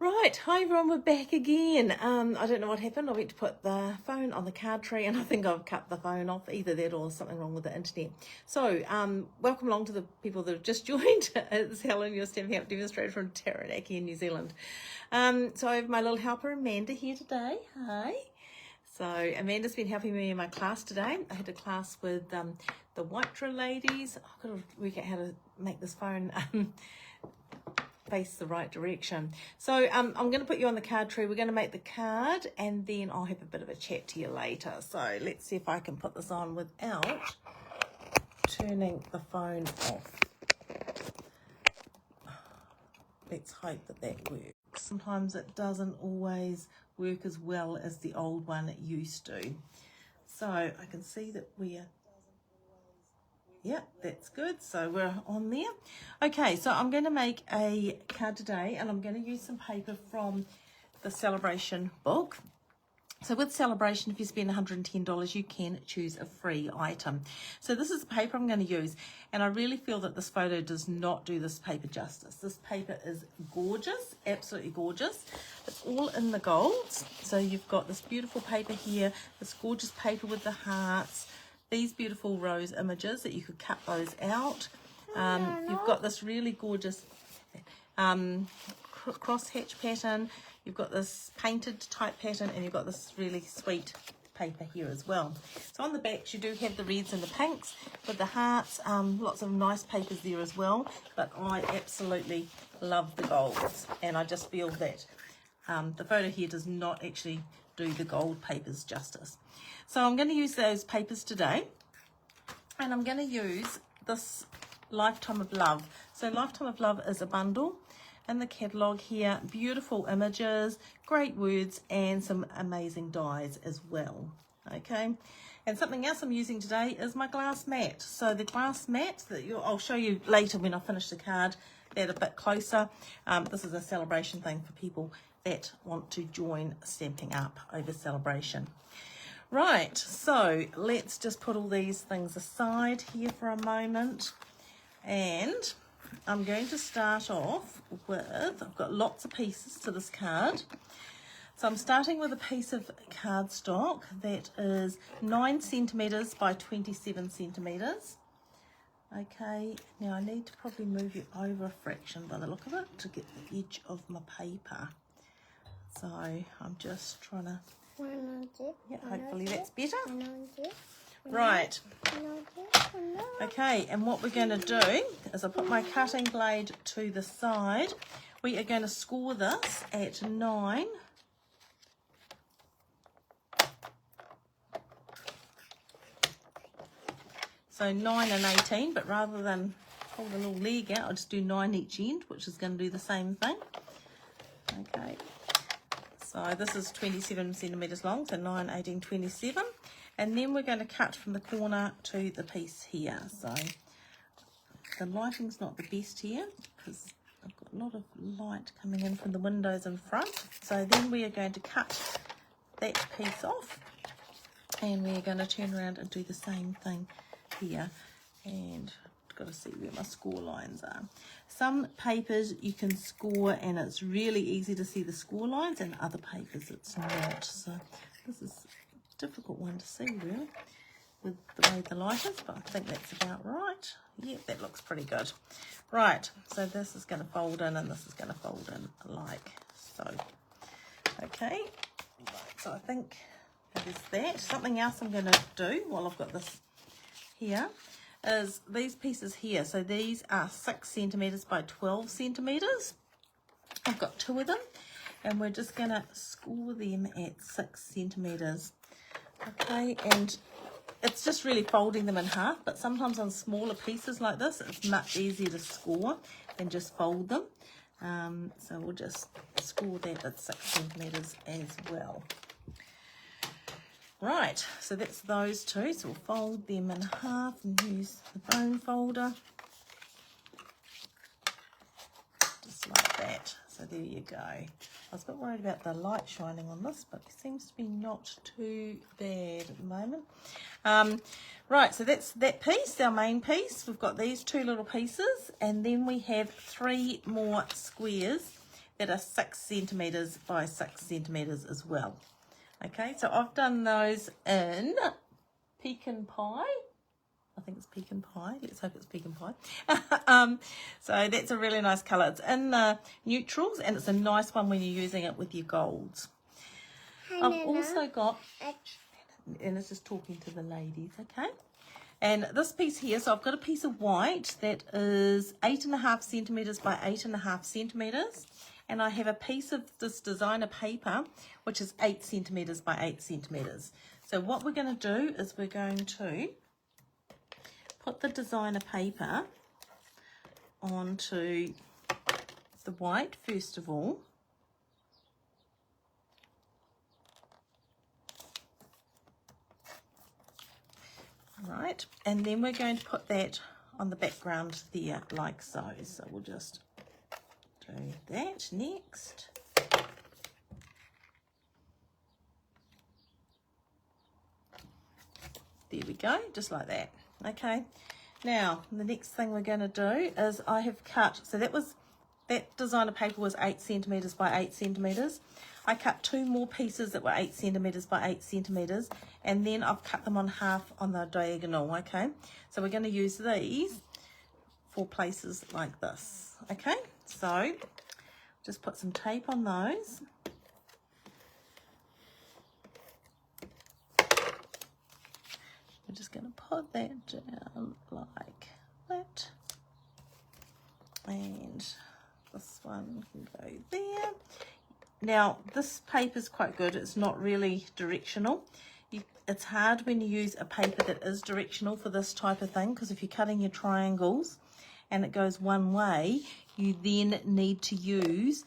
Right, hi everyone, we're back again. I don't know what happened. I went to put the phone on the card tree and I think I've cut the phone off. Either that or something wrong with the internet. So, welcome along to the people that have just joined. It's Helen, your Stampin' Help demonstrator from Taranaki in New Zealand. So I have my little helper Amanda here today. Hi. So Amanda's been helping me in my class today. I had a class with the White ladies. I've got to work out how to make this phone face the right direction. So I'm going to put you on the card tree. We're going to make the card and then I'll have a bit of a chat to you later. So let's see if I can put this on without turning the phone off. Let's hope that that works. Sometimes it doesn't always work as well as the old one used to. So I can see that we're Yep, that's good. So we're on there. Okay, so I'm going to make a card today and I'm going to use some paper from the Saleabration book. So with Saleabration, if you spend $110, you can choose a free item. So this is the paper I'm going to use, and I really feel that this photo does not do this paper justice. This paper is gorgeous, absolutely gorgeous. It's all in the golds. So you've got this beautiful paper here, this gorgeous paper with the hearts, these beautiful rose images that you could cut those out. You've got this really gorgeous cross hatch pattern. You've got this painted type pattern, and you've got this really sweet paper here as well. So on the backs you do have the reds and the pinks with the hearts. Lots of nice papers there as well, but I absolutely love the golds, and I just feel that the photo here does not actually do the gold papers justice. So I'm going to use those papers today, and I'm going to use this Lifetime of Love. So Lifetime of Love is a bundle in the catalogue here. Beautiful images, great words, and some amazing dies as well. Okay, and something else I'm using today is my glass mat. So the glass mat that I'll show you later when I finish the card that a bit closer. This is a Saleabration thing for people that want to join Stamping Up over Saleabration. Right, so let's just put all these things aside here for a moment, and I'm going to start off with, I've got lots of pieces to this card. So I'm starting with a piece of cardstock that is 9 centimetres by 27 centimetres. Okay, now I need to probably move you over a fraction by the look of it to get the edge of my paper. So I'm just trying to, yeah, hopefully that's better. Right, okay, and what we're going to do is I put my cutting blade to the side. We are going to score this at 9. So 9 and 18, but rather than pull the little leg out, I'll just do 9 each end, which is going to do the same thing. Okay, so this is 27 centimetres long, so 9, 18, 27. And then we're going to cut from the corner to the piece here. So the lighting's not the best here because I've got a lot of light coming in from the windows in front. So then we are going to cut that piece off, and we're going to turn around and do the same thing here. And I've got to see where my score lines are. Some papers you can score and it's really easy to see the score lines, and other papers it's not. So this is difficult one to see really with the way the light is, but I think that's about right. Yeah, that looks pretty good. Right, so this is going to fold in and this is going to fold in like so. Okay, right, so I think that is that. Something else I'm going to do while I've got this here is these pieces here. So these are 6 centimetres by 12 centimetres. I've got 2 of them, and we're just going to score them at 6 centimetres. Okay, and it's just really folding them in half, but sometimes on smaller pieces like this it's much easier to score than just fold them. So we'll just score that at 6 centimetres as well. Right, so that's those two, so we'll fold them in half and use the bone folder just like that. So there you go. I was a bit worried about the light shining on this, but it seems to be not too bad at the moment. Right, so that's that piece, our main piece. We've got these 2 little pieces, and then we have 3 more squares that are 6 centimeters by 6 centimeters as well. Okay, so I've done those in Pecan Pie. I think it's Pecan Pie. Let's hope it's Pecan Pie. So that's a really nice colour. It's in neutrals, and it's a nice one when you're using it with your golds. I've also got, and it's just talking to the ladies, okay? And this piece here, so I've got a piece of white that is 8.5 centimeters by 8.5 centimeters. And I have a piece of this designer paper, which is 8 centimeters by 8 centimeters. So what we're going to do is we're going to put the designer paper onto the white first of all. Right, and then we're going to put that on the background there like so. So we'll just do that next. There we go, just like that. Okay, now the next thing we're going to do is I have cut, so that designer paper was 8 centimeters by 8 centimeters. I cut 2 more pieces that were 8 centimeters by 8 centimeters, and then I've cut them on half on the diagonal. Okay, so we're going to use these for places like this. Okay, so just put some tape on those. We're just going to put that down like that, and this one can go there. Now this paper is quite good. It's not really directional. It's hard when you use a paper that is directional for this type of thing, because if you're cutting your triangles and it goes one way, you then need to use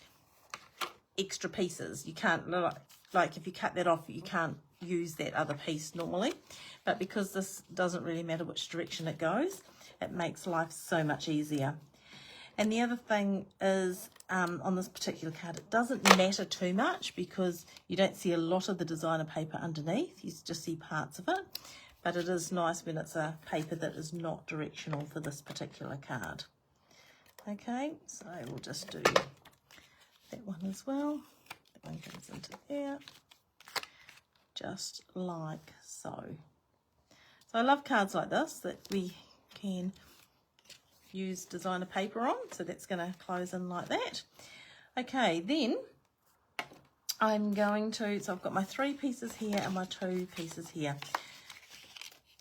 extra pieces. You can't, like if you cut that off, you can't use that other piece normally. But because this doesn't really matter which direction it goes, it makes life so much easier. And the other thing is, on this particular card, it doesn't matter too much because you don't see a lot of the designer paper underneath. You just see parts of it. But it is nice when it's a paper that is not directional for this particular card. Okay, so we'll just do that one as well. That one goes into there, just like so. So I love cards like this that we can use designer paper on, so that's going to close in like that. Okay, then I'm going to, so I've got my 3 pieces here and my 2 pieces here,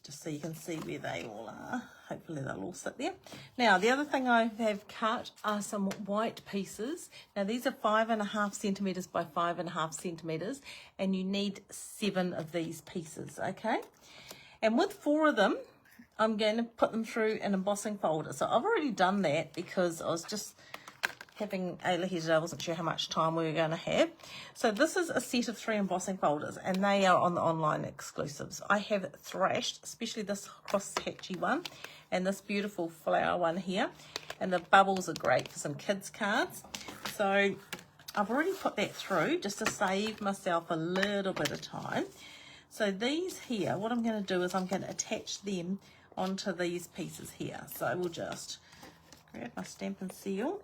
just so you can see where they all are. Hopefully they'll all sit there. Now the other thing I have cut are some white pieces. Now these are 5.5 centimeters by 5.5 centimeters, and you need 7 of these pieces. Okay, and with 4 of them I'm going to put them through an embossing folder. So I've already done that because I was just having Ayla here today. I wasn't sure how much time we were going to have. So this is a set of 3 embossing folders, and they are on the online exclusives. I have thrashed, especially this cross-hatchy one and this beautiful flower one here. And the bubbles are great for some kids' cards. So I've already put that through just to save myself a little bit of time. So these here, what I'm going to do is I'm going to attach them onto these pieces here. So we'll just grab my Stampin' seal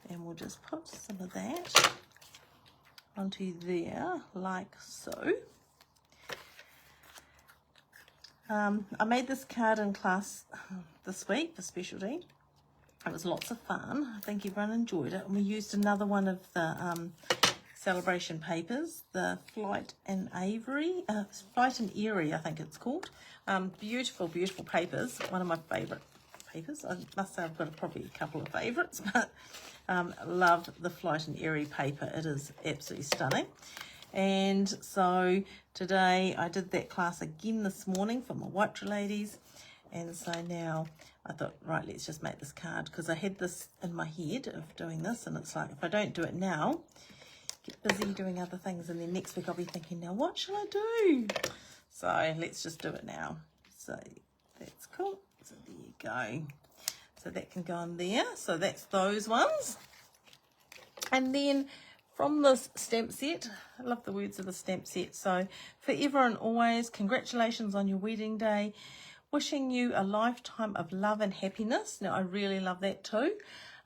and we'll just put some of that onto there like so. I made this card in class this week for specialty. It was lots of fun. I think everyone enjoyed it, and we used another one of the Saleabration papers, the Flight and Avery, Flight and Airy, I think it's called. Beautiful, beautiful papers. One of my favourite papers. I must say I've got probably a couple of favourites, but love the Flight and Airy paper. It is absolutely stunning. And so today I did that class again this morning for my White ladies. And so now I thought, right, let's just make this card, because I had this in my head of doing this, and it's like, if I don't do it now, get busy doing other things, and then next week I'll be thinking, now what shall I do? So let's just do it now. So that's cool. So there you go. So that can go in there. So that's those ones. And then from this stamp set, I love the words of the stamp set. So forever and always, congratulations on your wedding day. Wishing you a lifetime of love and happiness. Now I really love that too.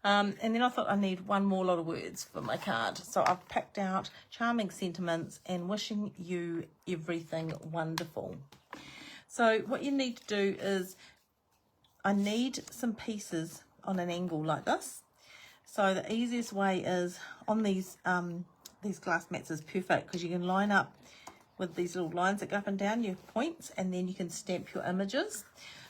And then I thought I need one more lot of words for my card. So I've picked out charming sentiments and wishing you everything wonderful. So what you need to do is, I need some pieces on an angle like this. So the easiest way is on these glass mats is perfect, because you can line up with these little lines that go up and down your points, and then you can stamp your images.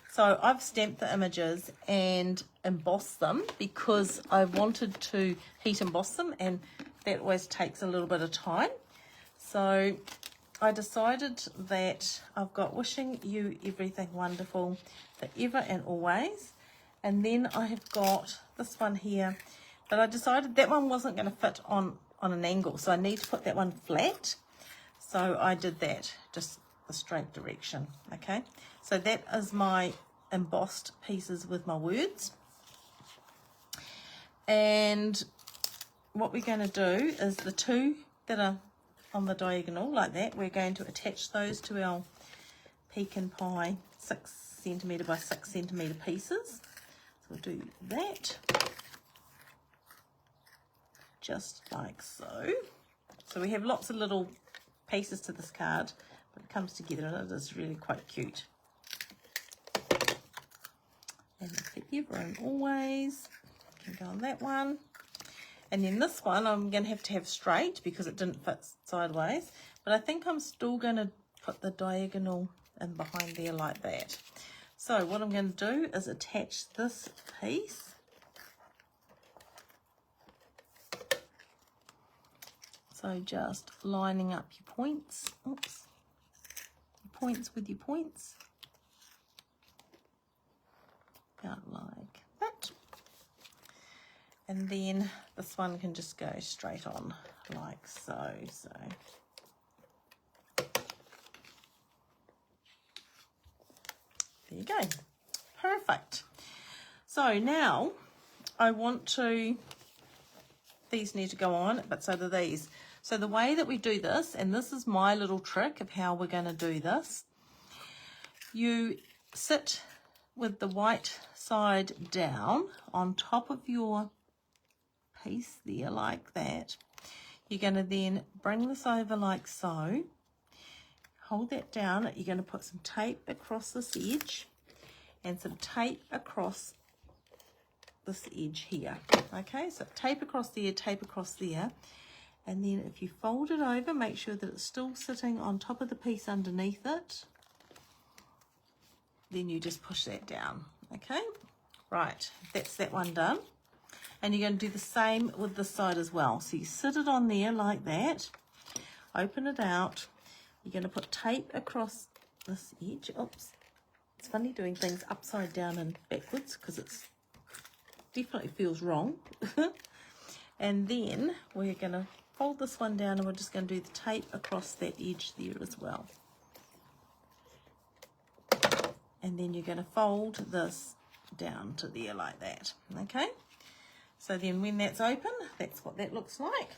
So I've stamped the images and embossed them because I wanted to heat emboss them, and that always takes a little bit of time. So I decided that I've got wishing you everything wonderful forever and always. And then I have got this one here, but I decided that one wasn't going to fit on an angle, so I need to put that one flat. So I did that, just the straight direction. Okay, so that is my embossed pieces with my words. And what we're going to do is the two that are on the diagonal like that, we're going to attach those to our pecan pie 6 centimetre by 6 centimetre pieces. So we'll do that just like so. So we have lots of little pieces to this card, but it comes together and it is really quite cute. And forever and always can go on that one. And then this one I'm going to have straight because it didn't fit sideways, but I think I'm still going to put the diagonal in behind there like that. So what I'm going to do is attach this piece. So just lining up your points, oops, your points with your points, about like that. And then this one can just go straight on like so. So there you go. Perfect. So now I want to, these need to go on, but so do these. So the way that we do this, and this is my little trick of how we're going to do this, you sit with the white side down on top of your piece there like that. You're going to then bring this over like so, hold that down. You're going to put some tape across this edge and some tape across this edge here. Okay, so tape across there, tape across there. And then if you fold it over, make sure that it's still sitting on top of the piece underneath it. Then you just push that down. Okay, right, that's that one done. And you're going to do the same with this side as well. So you sit it on there like that, open it out. You're going to put tape across this edge. Oops, it's funny doing things upside down and backwards because it's definitely feels wrong. And then we're going to fold this one down, and we're just going to do the tape across that edge there as well. And then you're going to fold this down to there like that. Okay, so then when that's open, that's what that looks like.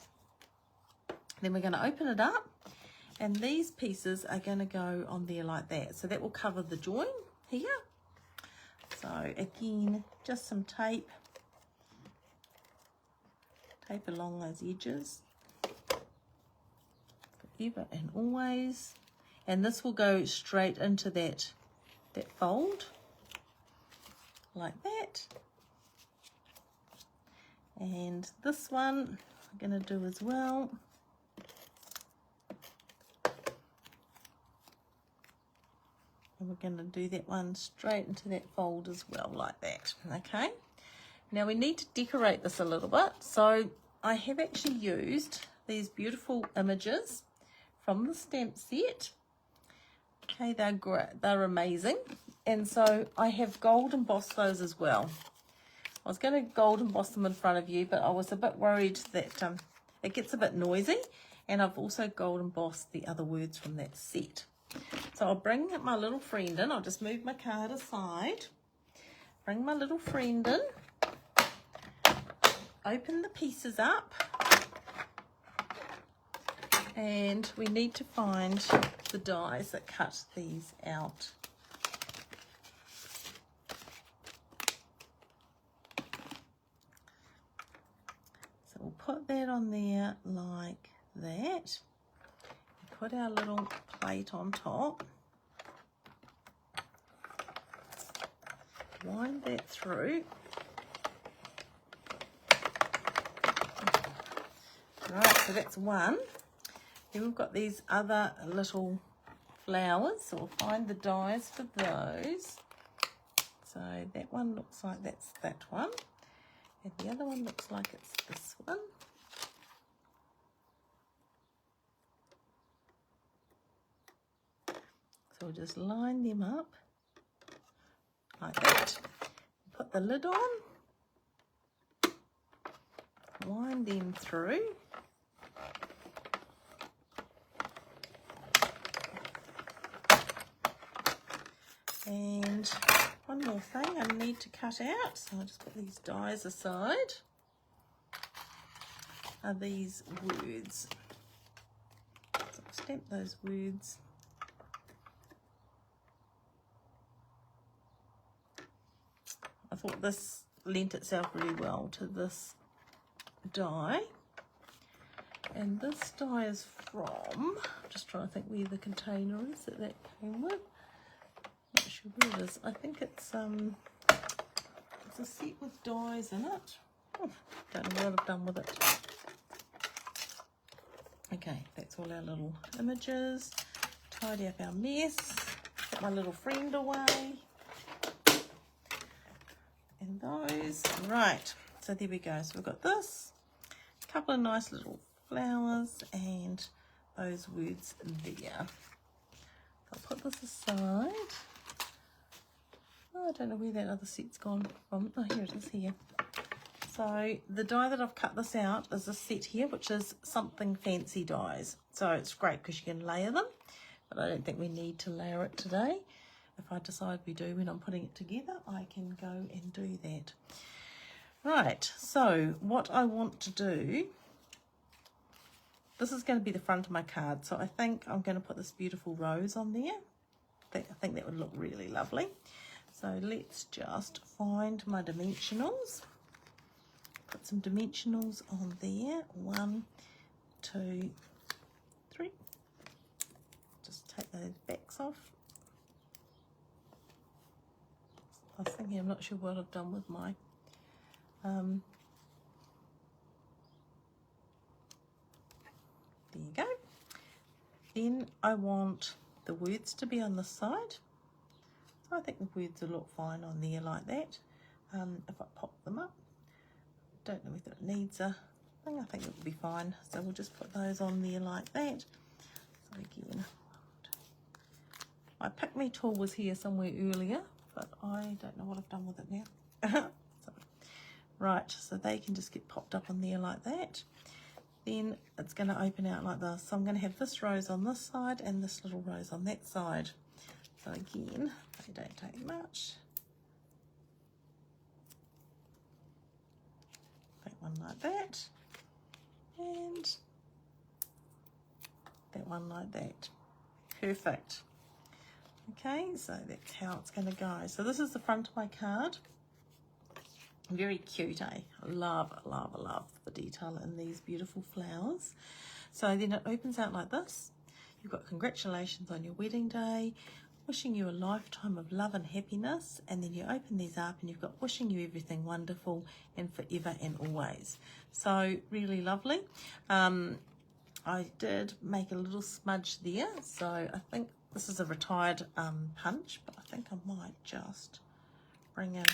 Then we're going to open it up, and these pieces are going to go on there like that. So that will cover the join here. So again, just some tape along those edges, forever and always. And this will go straight into that fold like that. And this one I'm going to do as well. And we're going to do that one straight into that fold as well like that. Okay, now we need to decorate this a little bit. So I have actually used these beautiful images from the stamp set. Okay, they're great, they're amazing. And so I have gold embossed those as well. I was going to gold emboss them in front of you, but I was a bit worried that it gets a bit noisy. And I've also gold embossed the other words from that set. So I'll bring my little friend in. I'll just move my card aside. Bring my little friend in. Open the pieces up. And we need to find the dies that cut these out. we'll put that on there like that. Put our little plate on top. Wind that through. Right, so that's one. Then we've got these other little flowers, so we'll find the dies for those. So that one looks like that's that one, and the other one looks like it's this one. So we'll just line them up like that. Put the lid on, wind them through. And one more thing I need to cut out, so I'll just put these dies aside, are these words. So I'll stamp those words. I thought this lent itself really well to this die. And this die is from, I'm just trying to think where the container is that came with. Not sure where it is. I think it's a set with dies in it. Oh, don't know what I've done with it. Okay, that's all our little images. Tidy up our mess. Put my little friend away. And those. Right, so there we go. So we've got this. A couple of nice little flowers and those words there. I'll put this aside. Oh, I don't know where that other set's gone from. Oh, here it is here. So the die that I've cut this out is a set here, which is Something Fancy dies. So it's great because you can layer them, but I don't think we need to layer it today. If I decide we do when I'm putting it together, I can go and do that. Right, so what I want to do, this is going to be the front of my card. So I think I'm going to put this beautiful rose on there. I think that would look really lovely. So let's just find my dimensionals. Put some dimensionals on there. 1, 2, 3. Just take those backs off. I was thinking, I'm not sure what I've done with my there you go. Then I want the words to be on this side. So I think the words will look fine on there like that. If I pop them up, don't know whether it needs a thing. I think it will be fine. So we'll just put those on there like that. So again, my Pick Me tool was here somewhere earlier, but I don't know what I've done with it now. Right, so they can just get popped up on there like that. Then it's going to open out like this. So I'm going to have this rose on this side and this little rose on that side. So again, they don't take much. Take one like that. And that one like that. Perfect. Okay, so that's how it's going to go. So this is the front of my card. Very cute, eh? I love, love, love the detail in these beautiful flowers. So then it opens out like this. You've got congratulations on your wedding day, wishing you a lifetime of love and happiness, and then you open these up and you've got wishing you everything wonderful and forever and always. So really lovely. I did make a little smudge there, so I think this is a retired punch, but I think I might just bring in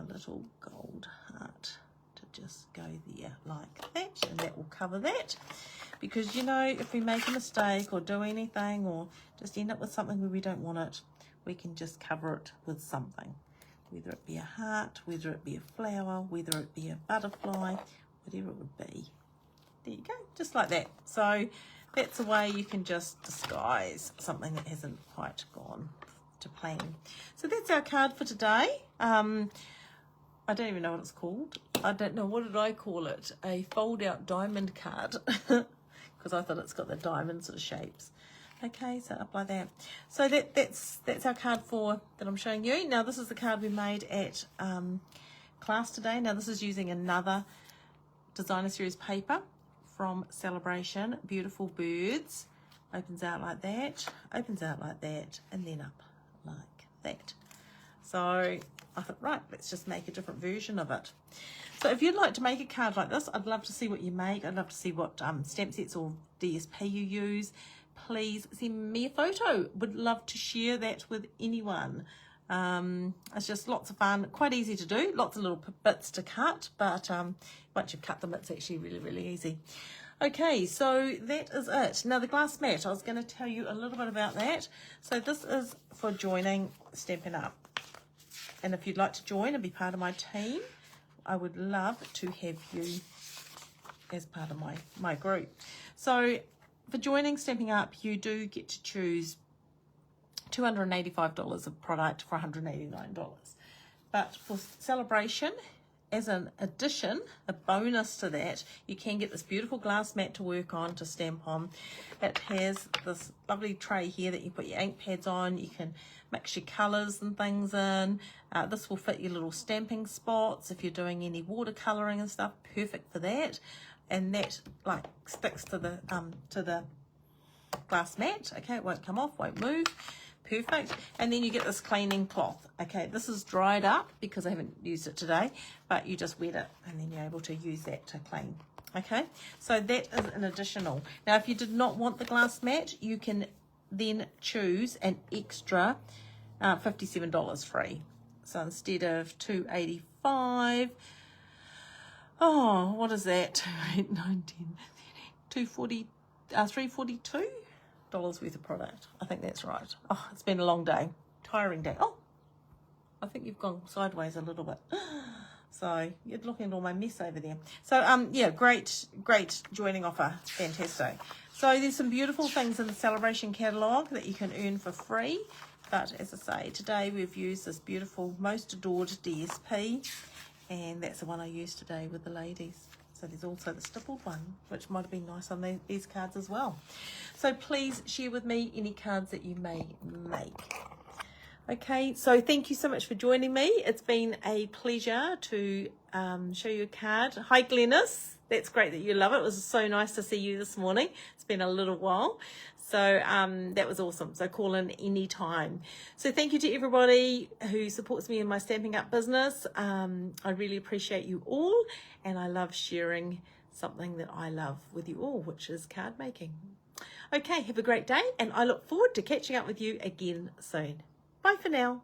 a little gold heart to just go there like that, and that will cover that. Because, you know, if we make a mistake or do anything or just end up with something where we don't want it, we can just cover it with something, whether it be a heart, whether it be a flower, whether it be a butterfly, whatever it would be. There you go, just like that. So that's a way you can just disguise something that hasn't quite gone to plan. So that's our card for today. I don't even know what it's called. I don't know, what did I call it? A fold out diamond card, because I thought it's got the diamond sort of shapes. Okay, so up like that. So that's our card that I'm showing you. Now this is the card we made at class today. Now this is using another designer series paper from Saleabration. Beautiful birds. Opens out like that, opens out like that, and then up like that. So I thought, right, let's just make a different version of it. So if you'd like to make a card like this, I'd love to see what you make. I'd love to see what stamp sets or DSP you use. Please send me a photo. Would love to share that with anyone. It's just lots of fun, quite easy to do, lots of little bits to cut, but once you've cut them, it's actually really, really easy. Okay, so that is it. Now the glass mat, I was going to tell you a little bit about that. So this is for joining Stampin' Up. And if you'd like to join and be part of my team, I would love to have you as part of my group. So for joining Stampin' Up, you do get to choose $285 of product for $189. But for Saleabration, as an addition, a bonus to that, you can get this beautiful glass mat to work on, to stamp on. It has this lovely tray here that you put your ink pads on. You can mix your colours and things in. This will fit your little stamping spots if you're doing any watercolouring and stuff. Perfect for that. And that like sticks to the glass mat. Okay, it won't come off, won't move. Perfect. And then you get this cleaning cloth. Okay, this is dried up because I haven't used it today, but you just wet it and then you're able to use that to clean. Okay, so that is an additional. Now if you did not want the glass mat, you can then choose an extra $57 free. So instead of $285, oh, what is that? 2, 8, 9, 10, 240, $342 worth of product. I think that's right. Oh, it's been a long day, tiring day. Oh, I think you've gone sideways a little bit. So you're looking at all my mess over there. So yeah, great joining offer, fantastic. So there's some beautiful things in the Saleabration catalogue that you can earn for free. But as I say, today we've used this beautiful Most Adored DSP, and that's the one I used today with the ladies. So there's also the stippled one, which might have been nice on these cards as well. So please share with me any cards that you may make. Okay, so thank you so much for joining me. It's been a pleasure to show you a card. Hi, Glennis. That's great that you love it. It was so nice to see you this morning. It's been a little while. So that was awesome. So call in anytime. So thank you to everybody who supports me in my Stampin' Up business. I really appreciate you all. And I love sharing something that I love with you all, which is card making. Okay, have a great day. And I look forward to catching up with you again soon. Bye for now.